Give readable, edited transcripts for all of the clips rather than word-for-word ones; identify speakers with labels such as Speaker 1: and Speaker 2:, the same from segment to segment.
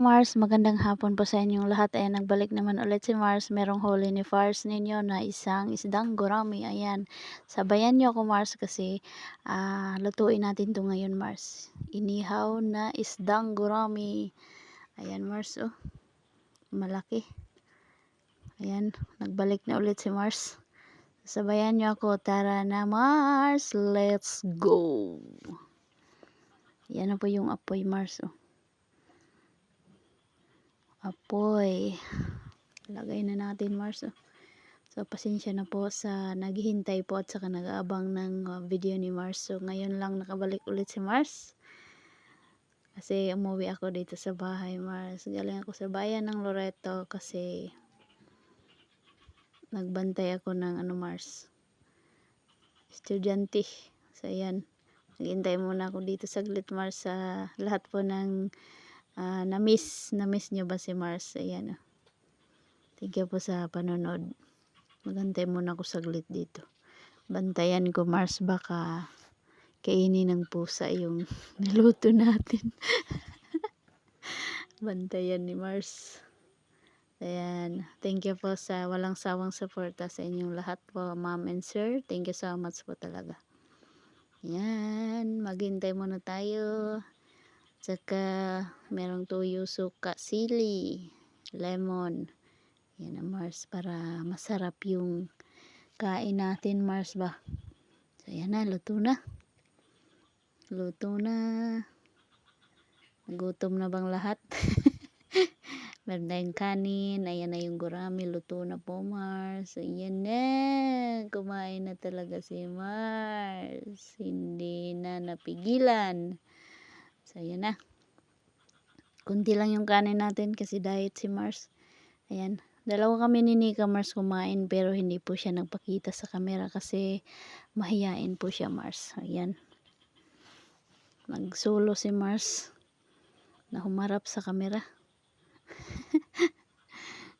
Speaker 1: Mars, magandang hapon po sa inyong lahat. Ayan, nagbalik naman ulit si Mars. Merong huli ni Fars ninyo na isang isdang gurami. Ayan, sabayan nyo ako Mars kasi lutuin natin to ngayon Mars. Inihaw na isdang gurami. Ayan Mars, oh, malaki. Ayan, nagbalik na ulit si Mars. Sabayan nyo ako. Tara na Mars, let's go. Yan na po yung apoy Mars, oh. Apoy. Lagay na natin Mars, oh. So pasensya na po sa naghihintay po at saka nag-aabang ng video ni Mars. So ngayon lang nakabalik ulit si Mars. Kasi umuwi ako dito sa bahay Mars. Galing ako sa bayan ng Loreto kasi nagbantay ako ng Mars. Estudyante. So ayan. Naghintay muna ako dito saglit Mars sa lahat po ng na-miss nyo ba si Mars? Ayan, oh. Thank you po sa panonood. Magantay muna ako saglit dito. Bantayan ko Mars, baka kainin ng pusa yung niluto natin. Bantayan ni Mars. Ayan. Thank you po sa walang sawang suporta sa inyong lahat po, ma'am and sir. Thank you so much po talaga. Ayan. Maghintay muna tayo. Tsaka merong tuyo, suka, sili, lemon. Yan na Mars, para masarap yung kain natin Mars ba. So yan na, luto na. Luto na. Gutom na bang lahat? Meron tayong kanin. Ayan na yung gurami. Luto na po Mars. Ayan na. Kumain na talaga si Mars. Hindi na napigilan. So ayan na. Kunti lang yung kanin natin kasi diet si Mars. Ayan. Dalawa kami ni Nika Mars kumain pero hindi po siya nagpakita sa camera kasi mahiyain po siya Mars. Ayan. Nagsolo si Mars na humarap sa camera.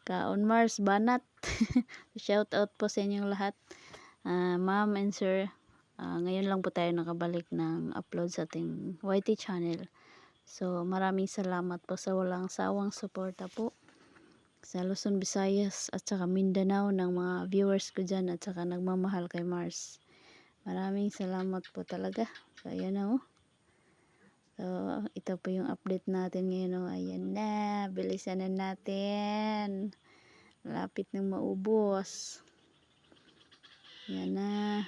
Speaker 1: Kaon Mars, banat. Shout out po sa inyong lahat. Ma'am and sir, ngayon lang po tayo nakabalik ng upload sa ating YT channel. So maraming salamat po sa walang sawang suporta po sa Luzon, Visayas at saka Mindanao ng mga viewers ko dyan at saka nagmamahal kay Mars. Maraming salamat po talaga. So ayan na, oh. So ito po yung update natin ngayon, oh. Ayan na, bilisan na natin. Lapit nang maubos. Ayan na.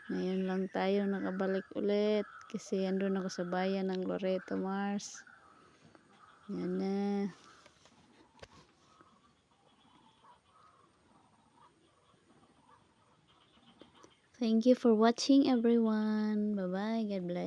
Speaker 1: Ngayon lang tayo nakabalik ulit kasi andun ako sa bayan ng Loreto Mars. Ayan na. Thank you for watching everyone. Bye bye. God bless.